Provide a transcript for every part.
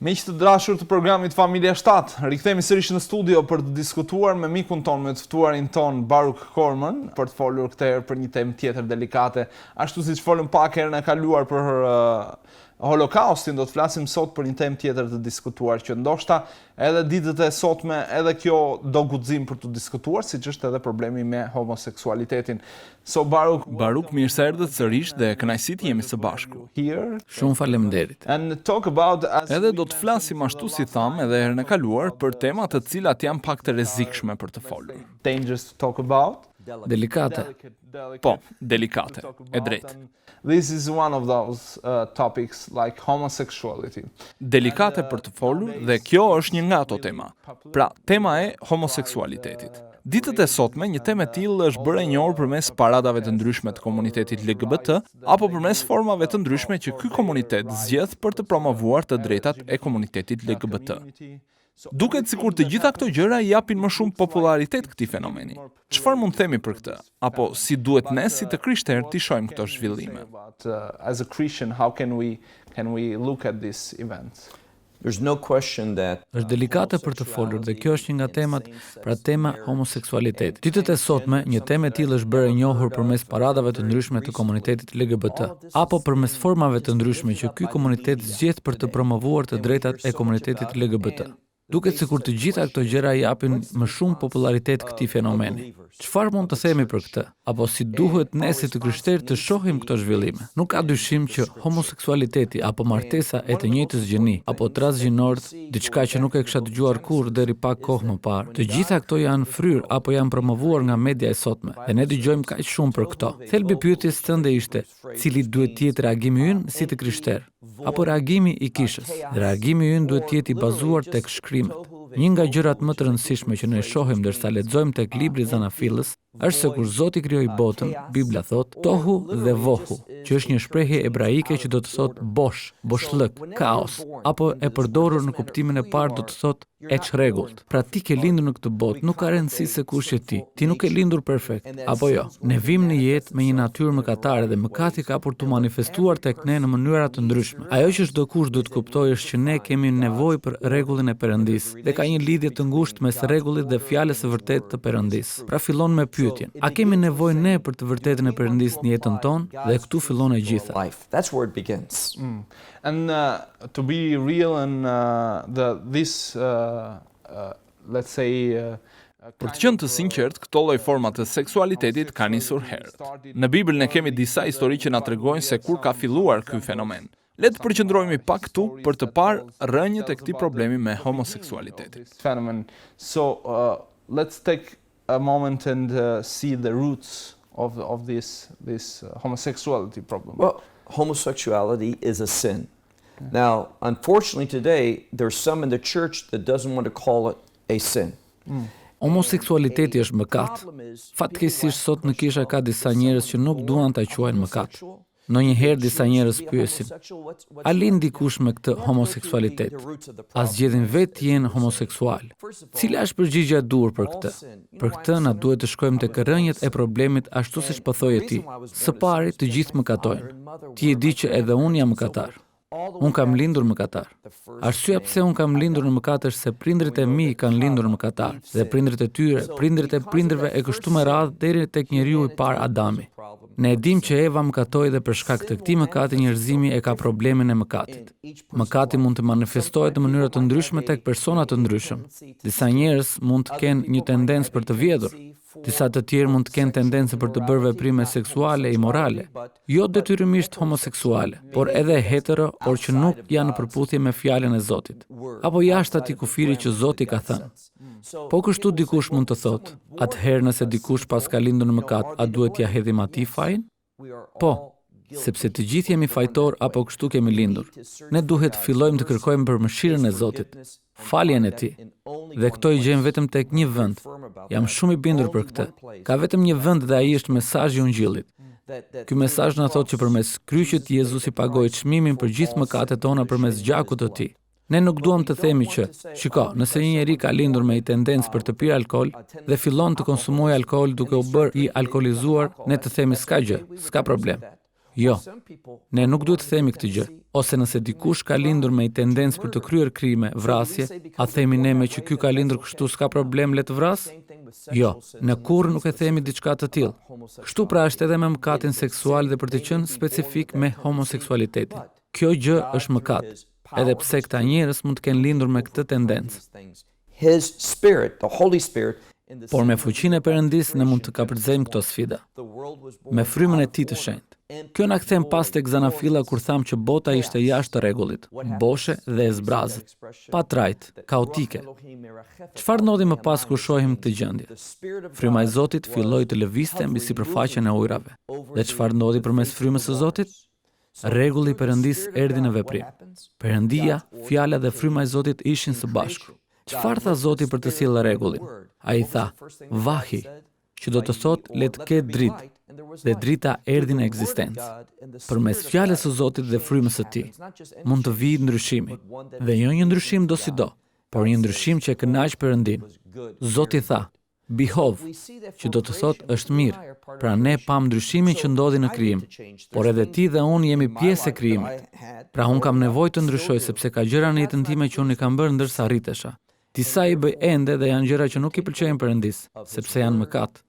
Miq të dashur të programit Familja 7, rikthehemi sërish në studio për të diskutuar me mikun ton, me të ftuarin ton Baruch Korman, për të folur këtë herë për një temë tjetër delikate, ashtu siç folëm pak herën e kaluar për Holokaustin, do të flasim sot për një temë tjetër të diskutuar që ndoshta edhe ditët e sotme edhe kjo do guxim për të diskutuar, siç është edhe problemi me homoseksualitetin. So Baruch, mirë se erdhët sërish dhe kënaqësi të jemi së bashku. Shumë faleminderit. Edhe do të flasim ashtu si tham edhe herën e kaluar për tema të cilat janë pak të rrezikshme për të folur. Dangerous to talk about. Delikate. Po, delikate, e drejtë. This is one of those topics like homosexuality. Delikate për të folur dhe kjo është një nga ato tema. Pra, tema e homoseksualitetit. Ditët e sotme, një temë e tillë është bërë e njohur përmes paradave të ndryshme të komunitetit LGBT apo përmes formave të ndryshme që ky komunitet zgjedh për të promovuar të drejtat e komunitetit LGBT. Duket sikur të gjitha këto gjëra i japin më shumë popularitet këtij fenomeni. Çfarë mund të themi për këtë? Apo si duhet ne si të krishterë të shohim këto zhvillime? As a Christian, how can we look at this event? There's no question that Është delikate për të folur dhe kjo është një nga temat, pra tema homoseksualitetit. Ditët e sotme, një temë e tillë është bërë e njohur përmes paradave të ndryshme të komunitetit LGBT, apo përmes formave të ndryshme që ky komunitet zgjedh për të promovuar të drejtat e komunitetit LGBT. Duket sikur të gjitha këto gjëra i japin më shumë popularitet këtij fenomeni. Çfarë mund të themi për këtë? Apo si duhet ne si të krishterë të shohim këto zhvillime? Nuk ka dyshim që homoseksualiteti apo martesa e të njëjtës gjini apo transgjinorët, diçka që nuk e kisha dëgjuar kurrë deri pak kohë më parë. Të gjitha këto janë fryrë apo janë promovuar nga media e sotme dhe ne dëgjojmë kaq shumë për këto. Thelbi pyetjes tënde ishte, cili duhet të jetë reagimi ynë si të krishterë? Apo reagimi i kishës? Dhe reagimi ynë duhet të jetë i bazuar tek shkrimet. Një nga gjërat më të rëndësishme që ne shohim ndërsa lexojmë tek libri Fjalës është se kur Zoti krijoi botën, Bibla thot tohu dhe vohu, që është një shprehje hebraike që do të thotë bosh, boshllëk, kaos, apo e përdorur në kuptimin e parë do të thotë e çrregullt. Pra ti ke lindur në këtë botë, nuk ka rëndësi se kush je ti. Ti nuk e lindur perfekt, apo jo. Ne vim në jetë me një natyrë mëkatare dhe mëkati ka për të manifestuar tek ne në mënyra të ndryshme. Ajo që çdo kush duhet të kuptojë është që ne kemi nevojë për rregullin e Perëndisë dhe ka një lidhje të ngushtë mes rregullit dhe fjalës së vërtetë të Perëndisë. Pra fillon me pyetjen: a kemi nevojë ne për të vërtetën e Perëndisë në jetën tonë? Dhe këtu fillon e gjitha. That's where it begins. And to be real and let's say Për të qenë të sinqert, këto lloj forma të seksualitetit kanë nisur herët. Në Bibël ne kemi disa histori që na tregojnë se kur ka filluar ky fenomen. Le të përqendrohemi pak këtu për të parë rrënjët e këtij problemi me homoseksualitetin. So let's take a moment and see the roots of this homosexuality problem. Well, homosexuality is a sin. Now, unfortunately today, there's some in the church that doesn't want to call it a sin. Homoseksualiteti është mëkat. Fatkeqësisht sot në kisha ka disa njerëz që nuk duan ta quajnë mëkat. Ndonjëherë disa njerëz pyesin: a lind dikush me këtë homoseksualitet? A zgjedhin vetë jenë homoseksual? Cila është përgjigjja e duhur për këtë? Për këtë na duhet të shkojmë tek rrënjët e problemit ashtu siç po thoje ti. Së pari, të gjithë mëkatojnë. Ti e di që edhe unë jam mëkatar. Unë kam lindur mëkatar. Arsyeja pse unë kam lindur në mëkat është se prindrit e mi kanë lindur në mëkatar, dhe prindrit e tyre, prindrit e prindërve e kështu me radhë deri tek njeriu i parë Adami. Ne e dim që Eva mëkatoi dhe për shkak të këtij mëkati njerëzimi e ka problemin e mëkatit. Mëkati mund të manifestohet në mënyra të ndryshme tek persona të ndryshëm. Disa njerëz mund të kenë një tendencë për të vjedhur. Disa të tjerë mund të kenë tendencë për të bërë veprime seksuale imorale, jo detyrimisht homoseksuale, por edhe hetero, por që nuk janë në përputhje me fjalën e Zotit, apo jashtë atij kufiri që Zoti ka thënë. Po kështu dikush mund të thotë: atëherë nëse dikush pas ka lindur në mëkat, a duhet t'ia hedhim atij fajin? Po, sepse të gjithë jemi fajtor apo kështu kemi lindur. Ne duhet të fillojmë të kërkojmë për mëshirën e Zotit, faljen e tij. Dhe këto i gjejmë vetëm tek një vend. Jam shumë i bindur për këtë. Ka vetëm një vend dhe ai është mesazhi i Ungjillit. Ky mesazh na thotë që përmes kryqit Jezusi pagoi çmimin për gjithë mëkatet tona përmes gjakut të tij. Ne nuk duam të themi që, shiko, nëse një njeri ka lindur me një tendencë për të pirë alkool dhe fillon të konsumojë alkool duke u bërë i alkoolizuar, ne të themi s'ka gjë, s'ka problem. Jo, ne nuk duhet të themi këtë gjë. Ose nëse dikush ka lindur me një tendencë për të kryer krime, vrasje, a themi ne me që ky ka lindur kështu s'ka problem le të vras? Jo, në kurrë nuk e themi diçka të tillë. Kështu pra është edhe me mëkatin seksual dhe për të qenë specifik me homoseksualitetin. Kjo gjë është mëkat, edhe pse këta njerëz mund të kenë lindur me këtë tendencë. His Spirit, the Holy Spirit, Por me fuqinë e Perëndis ne mund të kapërcejmë këto sfida. Me frymën e Tij të shenjtë. Kjo na kthen pas tek zanafilla kur tham që bota ishte jashtë rregullit, boshe dhe e zbrazët, pa trajt, kaotike. Çfarë ndodhi më pas kur shohim këtë gjendje? Fryma e Zotit filloi të lëvizte mbi sipërfaqen e ujrave. Dhe çfarë ndodhi përmes frymës së Zotit? Rregulli i Perëndis erdhi në veprim. Perëndia, fjala dhe fryma e Zotit ishin së bashku. Çfarë tha Zoti për të sjellë rregullin? Ai tha, vahi, që do të thotë le të ketë dritë, dhe drita erdhi në ekzistencë. Përmes fjalës së Zotit dhe frymës së Tij, mund të vijë ndryshimi, dhe jo një ndryshim do si do, por një ndryshim që e kënaq Perëndin. Zoti tha, bihov, që do të thotë është mirë. Pra ne pam ndryshimin që ndodhi në krijim, por edhe ti dhe unë jemi pjesë e krijimit. Pra unë kam nevojë të ndryshoj sepse ka gjëra në jetën time që unë i kam bërë ndërsa rritesha. Disa i bëj ende dhe janë gjëra që nuk i pëlqejnë Perëndis, sepse janë mëkat.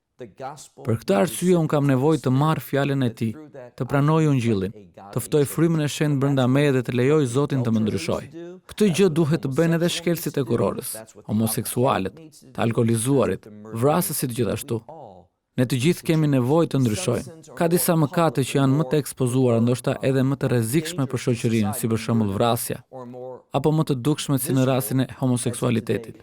Për këtë arsye unë kam nevojë të marr fjalën e Tij, të pranoj Ungjillin, të ftoj frymën e shenjtë brenda meje dhe të lejoj Zotin të më ndryshojë. Këtë gjë duhet të bëjnë edhe shkelësit e kurorës, homoseksualët, të alkoolizuarit, vrasësit gjithashtu. Ne të gjithë kemi nevojë të ndryshojmë. Ka disa mëkate që janë më të ekspozuara, ndoshta edhe më të rrezikshme për shoqërinë, si për shembull vrasja, apo më të dukshme si në rastin e homoseksualitetit.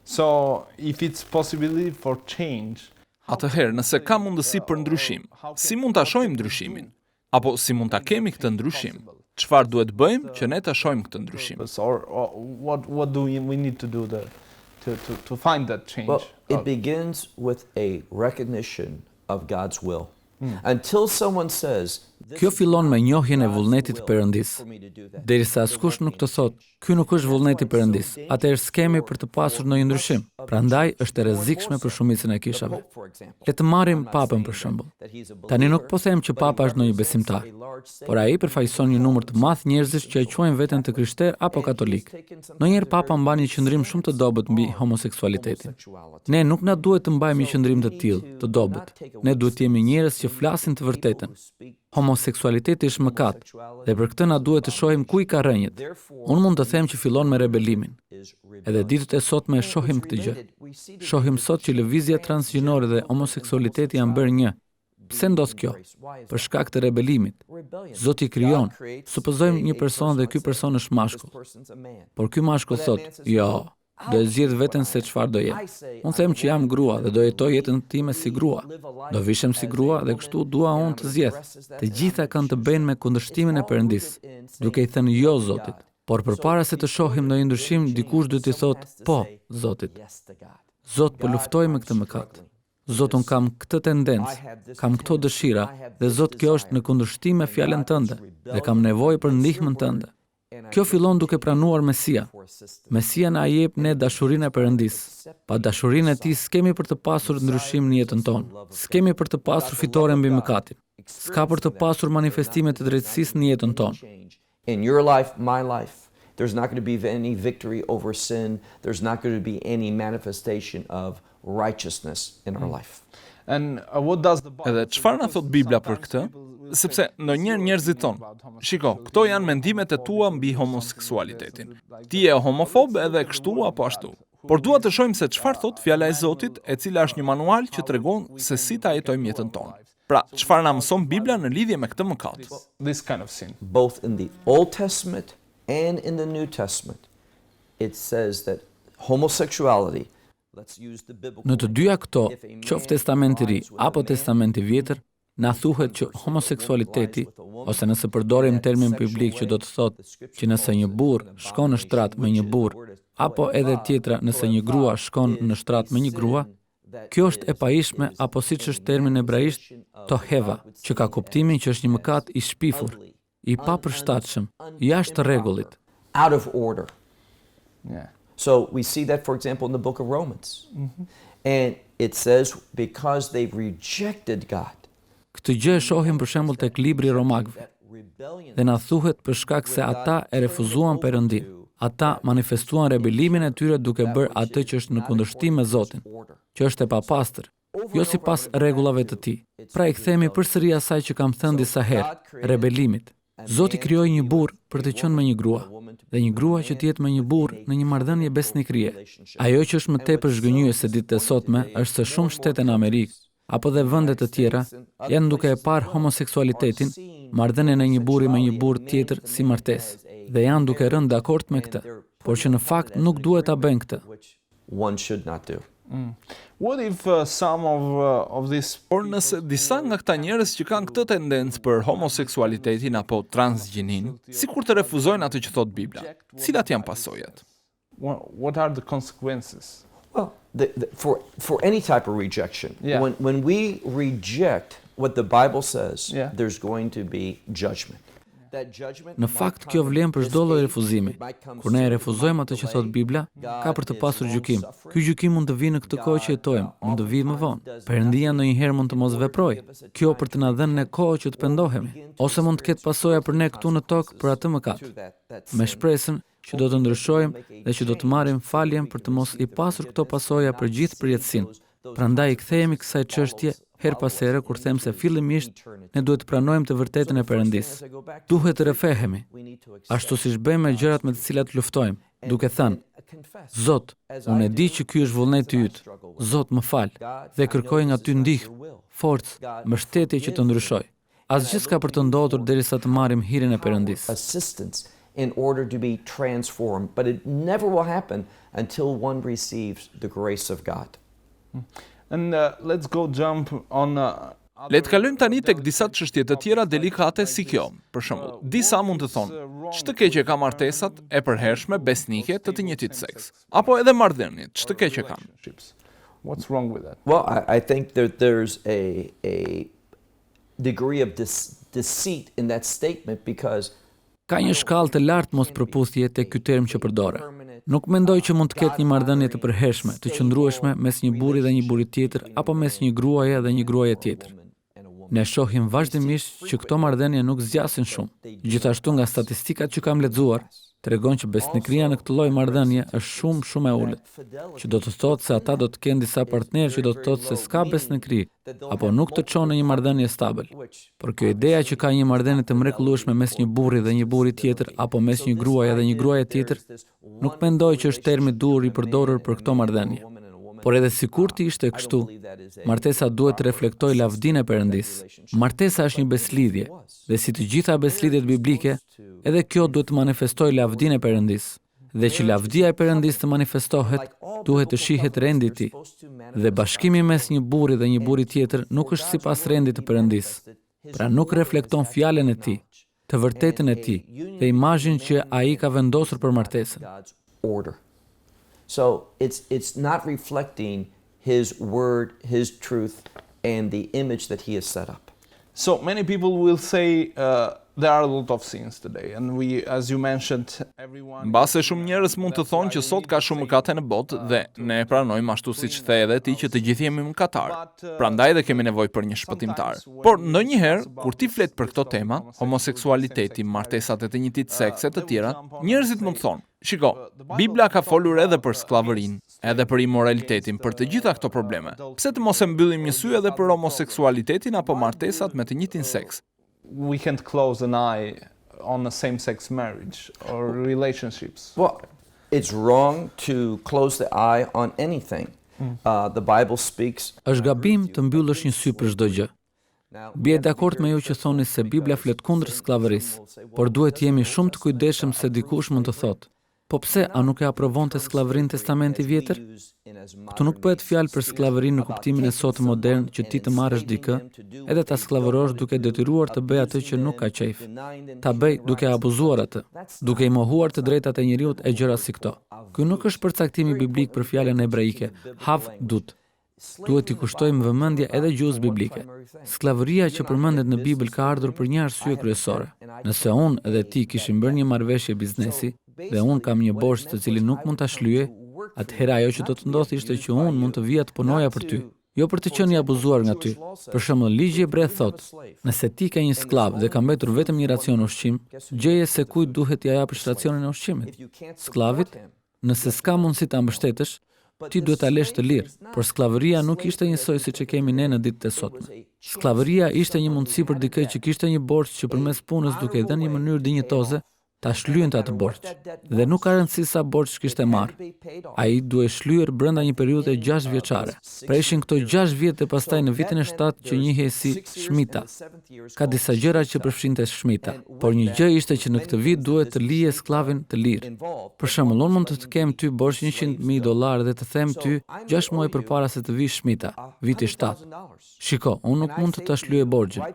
So, if it's possibility for change, Atëherë, nëse ka mundësi për ndryshim, si mund ta shohim ndryshimin? Apo si mund ta kemi këtë ndryshim? Çfarë duhet bëjmë që ne ta shohim këtë ndryshim? or what do we need to do to find that change? Well, it begins with a recognition of God's will. Until someone says, Kjo fillon me njohjen e vullnetit të Perëndis. Derisa askush nuk të thotë, ky nuk është vullneti i Perëndis, atëherë skemi për të pasur ndonjë ndryshim. Prandaj është e rrezikshme për shumicën e kishave. Le të marrim Papën për shembull. Tani nuk po them që Papa është ndonjë besimtar, por ai përfaqëson një numër të madh njerëzish që e quajnë veten të krishterë apo katolik. Ndonjëherë Papa mban një qëndrim shumë të dobët mbi homoseksualitetin. Ne nuk na duhet të mbajmë një qëndrim të tillë, të dobët. Ne duhet të jemi njerëz që flasin të vërtetën. Homoseksualiteti është mëkat, dhe për këtë na duhet të shohim ku i ka rrënjët. Unë mund të them që fillon me rebelimin. Edhe ditët e sotme e shohim këtë gjë. Shohim sot që lëvizja transgjinore dhe homoseksualiteti janë bërë një. Pse ndodh kjo? Për shkak të rebelimit. Zoti krijon, supozojmë një person dhe ky person është mashkull. Por ky mashkull thotë, jo, do e zgjedh veten se çfarë do jem. Unë them që jam grua dhe do jetoj jetën time si grua. Do vishem si grua dhe kështu dua unë të zgjedh. Të gjitha kanë të bëjnë me kundërshtimin e Perëndis, duke i thënë jo Zotit. Por përpara se të shohim ndonjë ndryshim, dikush duhet të thotë po Zotit. Zot, po luftoj me këtë mëkat. Zot, unë kam këtë tendencë, kam këto dëshira, dhe Zot, kjo është në kundërshtim me fjalën tënde, dhe kam nevojë për ndihmën tënde. Kjo fillon duke pranuar Mesia. Mesia na jep ne dashurinë e Perëndis. Pa dashurinë e Tij s'kemi për të pasur ndryshim në jetën tonë. S'kemi për të pasur fitore mbi mëkatin. S'ka për të pasur manifestime të drejtësisë në jetën tonë. in your life, my life, there's not going to be any victory over sin. There's not going to be any manifestation of righteousness in our life. And what does the Bible Edhe çfarë na thot Bibla për këtë? Sepse ndonjëherë njerëzit thonë, shiko, këto janë mendimet e tua mbi homoseksualitetin. Ti je homofob edhe kështu apo ashtu. Por dua të shohim se çfarë thot fjala e Zotit, e cila është një manual që tregon se si ta jetojmë jetën tonë. Pra, çfarë na mëson Bibla në lidhje me këtë mëkat? this kind of sin? Both in the Old Testament and in the New Testament, it says that homosexuality, let's use the biblical. Në të dyja këto, qoftë Testamenti i Ri apo Testamenti i Vjetër, na thuhet që homoseksualiteti, ose nëse përdorim termin biblik që do të thotë që nëse një burr shkon në shtrat me një burr, apo edhe tjetra nëse një grua shkon në shtrat me një grua, kjo është e pajishme apo siç është termin hebraisht toheva, që ka kuptimin që është një mëkat i shpifur, i papërshtatshëm, jashtë rregullit. Out of order. Yeah. So we see that, for example, in the book of Romans. And it says, because they've rejected God. Këtë gjë e shohim për shembull tek libri i Romakëve. Dhe na thuhet për shkak se ata e refuzuan Perëndin. Ata manifestuan rebelimin e tyre duke bërë atë që është në kundërshtim me Zotin, që është e papastër, jo sipas rregullave të tij. Pra i kthehemi përsëri asaj që kam thënë disa herë, rebelimit. Zoti krijoi një burr për të qenë me një grua, dhe një grua që të jetë me një burr në një marrëdhënie besnikërie. Ajo që është më tepër zhgënjyese ditët e sotme është se shumë shtete në Amerikë apo dhe vende të tjera janë duke e parë homoseksualitetin, marrëdhënien e një burri me një burr tjetër si martesë, dhe janë duke rënë dakord me këtë, por që në fakt nuk duhet ta bëjnë këtë. One should not do. What if some of this Por nëse disa nga këta njerëz që kanë këtë tendencë për homoseksualitetin apo transgjinin, sikur të refuzojnë atë që thot Bibla, cilat janë pasojat? what are the consequences? Well, for any type of rejection, Yeah. when we reject what the Bible says, Yeah. there's going to be judgment. That judgment Në fakt, kjo vlen për çdo lloj refuzimi. Kur ne refuzojmë atë që thot Bibla, ka për të pasur gjykim. Ky gjykim mund të vijë në këtë kohë që jetojmë, mund të vijë më vonë. Perëndia ndonjëherë mund të mos veprojë. Kjo për të na dhënë ne kohë që të pendohemi, ose mund të ketë pasoja për ne këtu në tokë për atë mëkat. Me shpresën që do të ndryshojmë dhe që do të marrim faljen për të mos i pasur këto pasoja për gjithë përjetësinë. Prandaj i kthehemi kësaj çështje her pas here kur them se fillimisht ne duhet të pranojmë të vërtetën e Perëndisë. Duhet të rrefehemi, ashtu siç bëjmë me gjërat me të cilat luftojmë, duke thënë: Zot, unë e di që ky është vullneti yt. Zot, më fal, dhe kërkoj nga ty ndihmë, forcë, mbështetje që të ndryshoj. Asgjë s'ka për të ndodhur derisa të marrim hirin e Perëndisë. assistance in order to be transformed, but it never will happen until one receives the grace of God. And let's go jump on Le të kalojmë tani tek disa çështje të tjera delikate si kjo. Për shembull, disa mund të thonë, ç'të keqe ka martesat e përhershme besnike të njëjtit seks, apo edhe marrëdhëniet, ç'të keqe kanë. What's wrong with that? Well, I think that there's a degree of deceit in that statement because Ka një shkallë të lartë mos përputhje tek ky term që përdore. Nuk mendoj që mund të ketë një marrëdhënie të përhershme, të qëndrueshme mes një burri dhe një burri tjetër apo mes një gruaje dhe një gruaje tjetër. Ne shohim vazhdimisht që këto marrëdhënie nuk zgjasin shumë. Gjithashtu nga statistikat që kam lexuar, tregon që besnikëria në këtë lloj marrëdhënie është shumë e ulët, që do të thotë se ata do të kenë disa partnerë që do të thotë se s'ka besnikëri apo nuk të çon në një marrëdhënie stabil. Por kjo ideja që ka një marrëdhënie të mrekullueshme mes një burri dhe një burri tjetër apo mes një gruaje dhe një gruaje tjetër, nuk mendoj që është termi dur i përdorur për këto marrëdhënie. Por edhe sikur të ishte kështu, martesa duhet të reflektojë lavdinë e Perëndisë. Martesa është një beslidhje, dhe si të gjitha beslidhjet biblike, edhe kjo duhet të manifestojë lavdinë e Perëndisë. Dhe që lavdia e Perëndisë të manifestohet, duhet të shihet rendi i tij. Dhe bashkimi mes një burri dhe një burri tjetër nuk është sipas rendit të Perëndisë. Pra nuk reflekton fjalën e tij, të vërtetën e tij, dhe imazhin që ai ka vendosur për martesën. order. So it's not reflecting his word, his truth, and the image that he has set up. So many people will say there are a lot of sins today, and we, as you mentioned, everyone. Mbase shumë njerëz mund të thonë që sot ka shumë mëkate në botë dhe ne e pranojmë ashtu siç the edhe ti që të gjithë jemi mëkatarë. Prandaj dhe kemi nevojë për një shpëtimtar. Por ndonjëherë kur ti flet për këto tema, homoseksualiteti, martesat e të njëjtit seks e të tjera, njerëzit mund të thonë: "Shiko, Bibla ka folur edhe për skllavërinë, edhe për imoralitetin, për të gjitha këto probleme. Pse të mos e mbyllim një sy edhe për homoseksualitetin apo martesat me të njëjtin seks?" We can't close an eye on a same-sex marriage or relationships. Well, it's wrong to close the eye on anything. The Bible speaks. Është gabim të mbyllësh një sy për çdo gjë. Bie dakord me ju që thoni se Bibla flet kundër skllavërisë, por duhet të jemi shumë të kujdesshëm se dikush mund të thotë: "Po pse a nuk e aprovonte skllavërinë Testamenti i Vjetër?" Këtu nuk bëhet fjalë për skllavërinë në kuptimin e sotëm modern që ti të marrësh dikë, edhe ta skllavërosh duke detyruar të bëj atë që nuk ka qejf. Ta bëj duke abuzuar atë, duke i mohuar të drejtat e njeriut e gjëra si këto. Ky nuk është përcaktimi biblik për fjalën hebraike, havdut. Duhet t'i kushtojmë vëmendje edhe gjuhës biblike. Skllavëria që përmendet në Bibël ka ardhur për një arsye kryesore. Nëse unë dhe ti kishim bërë një marrëveshje biznesi dhe unë kam një borxh të cilin nuk mund ta shlyej, atëherë ajo që do të ndodhte ishte që unë mund të vija të punoja për ty. Jo për të qenë i abuzuar nga ty. Për shembull, ligji hebrej thotë, nëse ti ke një skllav dhe ka mbetur vetëm një racion ushqim, gjeje se kujt duhet t'i japësh racionin e ushqimit. Sklavit, nëse s'ka mundësi ta mbështetësh, ti duhet ta lësh të lirë, por sklavëria nuk ishte njësoj siç e kemi ne në ditët e sotme. Sklavëria ishte një mundësi për dikë që kishte një borxh që përmes punës duke i dhënë një mënyrë dinjitoze ta shlyente atë borxh. Dhe nuk ka rëndësi sa borxh kishte marrë. Ai duhej shlyer brenda një periudhe 6 vjeçare. Preshin këto 6 vjet e pastaj në vitin e 7 që njihej si shmita. Ka disa gjëra që përfshinte shmita, por një gjë ishte që në këtë vit duhet të lije sklavin të lirë. Për shembull, unë mund të kem ty borxh $100,000 dhe të them ty 6 muaj përpara se të vish shmita, viti 7. Shiko, unë nuk mund të ta shlyej borxhin.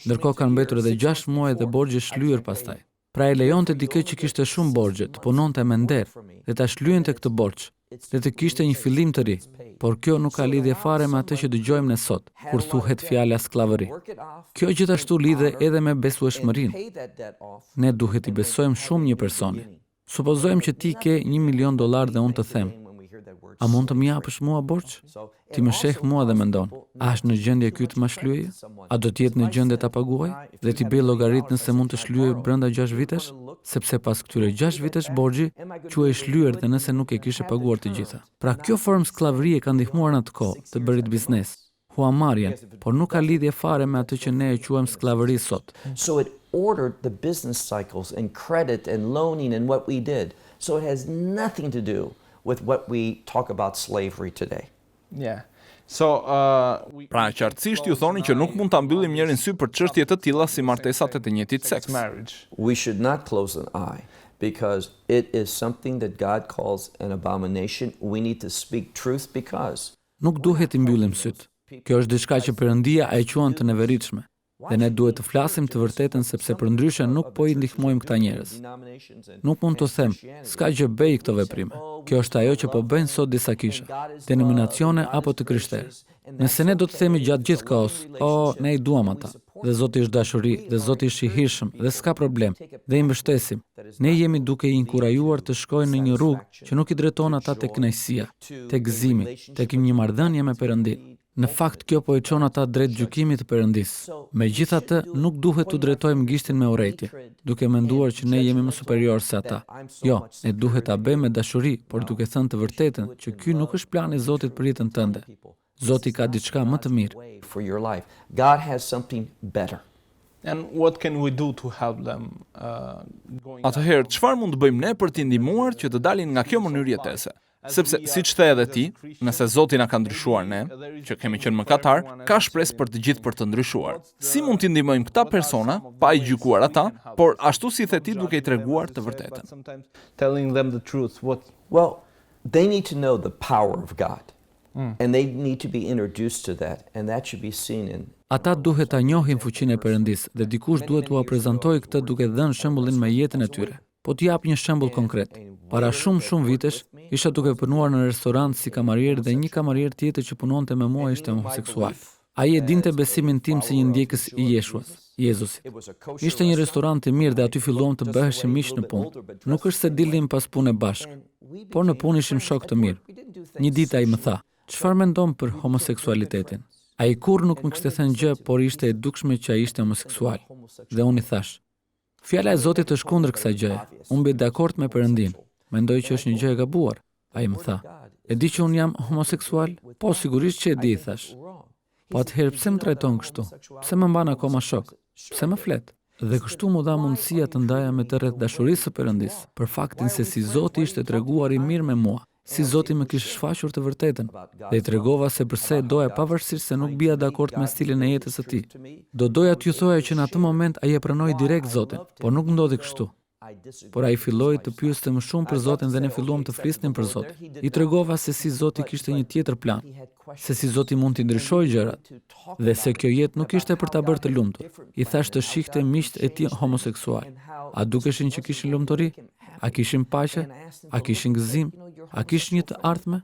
Ndërkohë kanë mbetur edhe 6 muaj dhe borxhi shlyer pastaj. Pra e lejonte dikë që kishte shumë borxhe të punonte me nder dhe ta shlyente këtë borxh dhe të kishte një fillim të ri. Por kjo nuk ka lidhje fare me atë që dëgjojmë ne sot, kur thuhet fjala sklavëri. Kjo gjithashtu lidhe edhe me besueshmërinë. Ne duhet i besojmë shumë një personi. Supozojmë që ti ke $1,000,000 dhe unë të them, a mund të më japësh mua borxh? Ti më sheh mua dhe mendon, a është në gjendje ky të më shlyejë? A do të jetë në gjendje ta paguaj? Dhe ti bëj llogarit nëse mund të shlyej brenda 6 vitesh? Sepse pas këtyre 6 vitesh borxhi quhej shlyer dhe nëse nuk e kishe paguar të gjitha. Pra kjo formë sklavërie ka ndihmuar në atë kohë të bërit biznes, huamarrjen, por nuk ka lidhje fare me atë që ne e quajmë sklavëri sot. So it ordered the business cycles and credit and loaning and what we did. So it has nothing to do with what we talk about slavery today. Yeah. So, Pra qartësisht ju thoni që nuk mund ta mbyllim njërin sy për çështje të tilla si martesat e të njëjtit seks. marriage. We should not close an eye because it is something that God calls an abomination. We need to speak truth because Nuk duhet i mbyllim syt. Kjo është diçka që Perëndia e quan të neveritshme. Dhe ne duhet të flasim të vërtetën sepse përndryshe nuk po i ndihmojmë këta njerëz. Nuk mund të them, s'ka gjë bëj këto veprime. Kjo është ajo që po bëjnë sot disa kisha, denominacione apo të krishterë. Nëse ne do të themi gjatë gjithë kohës, ne i duam ata, dhe Zoti është dashuri, dhe Zoti është i hirshëm, dhe s'ka problem, dhe i mbështesim. Ne jemi duke i inkurajuar të shkojnë në një rrugë që nuk i drejton ata tek kënaqësia, tek gëzimi, tek një marrëdhënie me Perëndinë. Në fakt, kjo po i çon ata drejt gjykimit të Perëndisë. Megjithatë, nuk duhet të drejtojmë gishtin me urrëtie, duke menduar që ne jemi më superior se ata. Jo, ne duhet ta bëjmë me dashuri, por duke thënë të vërtetën që ky nuk është plani i Zotit për jetën tënde. Zoti ka diçka më të mirë. for your life. God has something better. And what can we do to help them going Atëherë, çfarë mund të bëjmë ne për t'i ndihmuar që të dalin nga kjo mënyrë jetese? Sepse, siç the edhe ti, nëse Zoti na ka ndryshuar ne, që kemi qenë mëkatar, ka shpresë për të gjithë për të ndryshuar. Si mund t'i ndihmojmë këta persona, pa i gjykuar ata, por ashtu si the ti duke i treguar të vërtetën? sometimes telling them the truth, what Well, they need to know the power of God. And they need to be introduced to that, and that should be seen in. Ata duhet ta njohin fuqinë e Perëndisë dhe dikush duhet t'u prezantojë këtë duke dhënë shembullin me jetën e tyre. Po t'jap një shembull konkret. Para shumë vitesh, isha duke punuar në restorant si kamarier dhe një kamarier tjetër që punonte me mua ishte homoseksual. Ai e dinte besimin tim si një ndjekës i Jezusit. Ishte një restorant i mirë dhe aty filluam të bëheshim miq në punë. Nuk është se dilnim pas punë bashkë, por në punë ishim shok të mirë. Një ditë ai më tha, "Çfarë mendon për homoseksualitetin?" Ai kurrë nuk më kishte thënë gjë, por ishte e dukshme që ai ishte homoseksual. Dhe unë i thash, "Fjala e Zotit është kundër kësaj gjëje. Unë bëj dakord me Perëndinë. Mendoj që është një gjë e gabuar." Ai më tha, "E di që unë jam homoseksual?" "Po, sigurisht që e di," thash. "Po atëherë pse më trajton kështu? Pse më mban akoma shok? Pse më flet?" Dhe kështu mu dha mundësia të ndaja me të rreth dashurisë së Perëndisë, për faktin se si Zoti ishte treguar i mirë me mua, si Zoti më kishte shfaqur të vërtetën, dhe i tregova se pse e doja pavarësisht se nuk bija dakord me stilin e jetës së tij. Doja t'ju thoja që në atë moment ai e pranoi direkt Zotin, por nuk ndodhi kështu. Por ai filloi të pyeste më shumë për Zotin dhe ne filluam të flisnim për Zotin. I tregova se si Zoti kishte një tjetër plan, se si Zoti mund t'i ndryshojë gjërat, dhe se kjo jetë nuk ishte për ta bërë të lumtur. I thash të shihte miqt e tij homoseksual. A dukeshin që kishin lumturi? A kishin paqe? A kishin gëzim? A kishin një të ardhme?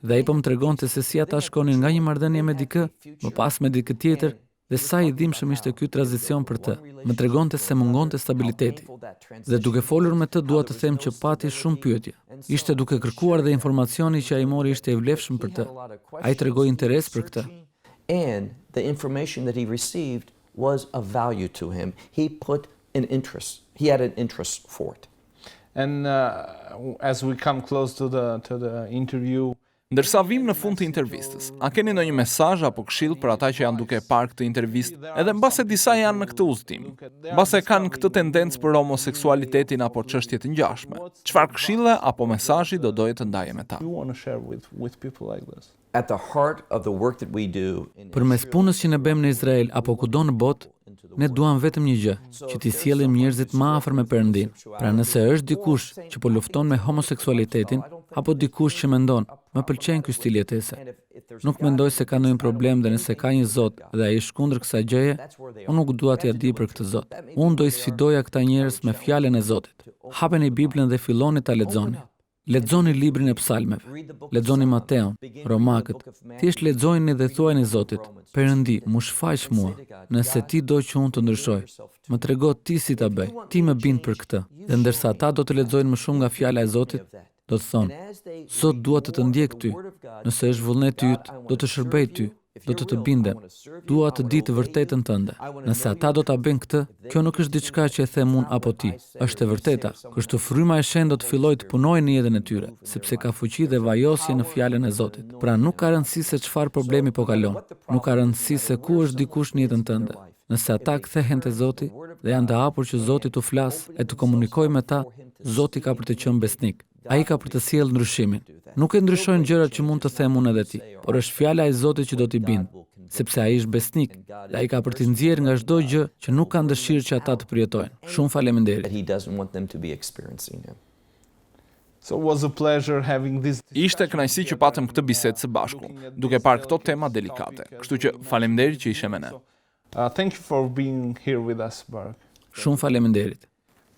Dhe ai po më tregonte se si ata shkonin nga një marrëdhënie me dikë, më pas me dikë tjetër, Dhe sa i dhimbshëm ishte ky tranzicion për të. Më tregonte se mungonte stabiliteti. Dhe duke folur me të dua të them që pati shumë pyetje. Ishte duke kërkuar dhe informacioni që ai mori ishte i vlefshëm për të. Ai tregoi interes për këtë. And the information that he received was of value to him. He put an interest. He had an interest for it. And as we come close to the interview, Ndërsa vim në fund të intervistës, a keni ndonjë mesazh apo këshill për ata që janë duke parë këtë intervistë, edhe mbase disa janë në këtë udhtim, mbase kanë këtë tendencë për homoseksualitetin apo çështje të ngjashme? Çfarë këshille apo mesazhi do doje të ndaje me ta? you want to share with people like this? At the heart of the work that we do in Përmes punës që ne bëjmë në Izrael apo kudo në botë, ne duam vetëm një gjë, që t'i sjellim njerëzit më afër me Perëndin. Pra nëse është dikush që po lufton me homoseksualitetin, apo dikush që mendon, më pëlqen ky stil jetese. Nuk mendoj se ka ndonjë problem dhe nëse ka një Zot dhe ai është kundër kësaj gjëje, unë nuk dua t'ia di për këtë Zot. Unë do i sfidoja këta njerëz me fjalën e Zotit. Hapeni Biblën dhe filloni ta lexoni. Lexoni librin e psalmeve, lexoni Mateun, Romakët, thjesht lexojeni dhe thuajini Zotit, Perëndi, mu shfaq mua, nëse ti do që unë të ndryshoj. Më trego ti si ta bëj, ti më bind për këtë. Dhe ndërsa ata do të lexojnë më shumë nga fjala e Zotit, do të thonë, sot dua të ndjek ty, nëse është vullneti yt, do të shërbej ty, do të bindem, dua të di të vërtetën tënde. Nëse ata do ta bëjnë këtë, kjo nuk është diçka që e them unë apo ti, është e vërteta. Kështu fryma e shenjtë do të fillojë të punojë në jetën e tyre, sepse ka fuqi dhe vajosje në fjalën e Zotit. Pra nuk ka rëndësi se çfarë problemi po kalon, nuk ka rëndësi se ku është dikush në jetën tënde. Nëse ata kthehen te Zoti dhe janë të hapur që Zoti t'u flas e të komunikojë me ta, Zoti ka për të qenë besnik. Ai ka për të sjellë ndryshimin. Nuk e ndryshojnë gjërat që mund të them unë edhe ti, por është fjala e Zotit që do t'i bind, sepse ai është besnik dhe ai ka për t'i nxjerrë nga çdo gjë që nuk kanë dëshirë që ata të përjetojnë. Shumë faleminderit. that he doesn't want them to be experiencing him. So it was a pleasure having this. Ishte kënaqësi që patëm këtë bisedë së bashku, duke parë këto tema delikate. Kështu që faleminderit që ishe me ne. Thank you for being here with us, Baruch. Shumë faleminderit.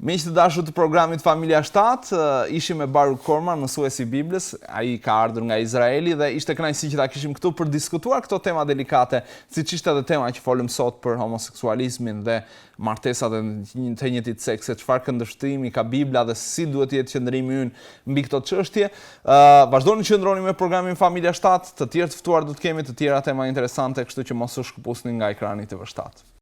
Miq të dashur të programit Familja 7, ishim me Baruch Korman, mësues i Biblës. Ai ka ardhur nga Izraeli dhe ishte kënaqësi që ta kishim këtu për diskutuar këto tema delikate, siç ishte edhe tema që folëm sot për homoseksualizmin dhe martesat e të njëjtit seks, çfarë këndvështrimi ka Bibla dhe si duhet të jetë qëndrimi ynë mbi këto çështje. Vazhdoni të qëndroni me programin Familja 7, të tjerë të ftuar do të kemi të tjera tema interesante, kështu që mos u shkëputni nga ekrani TV7.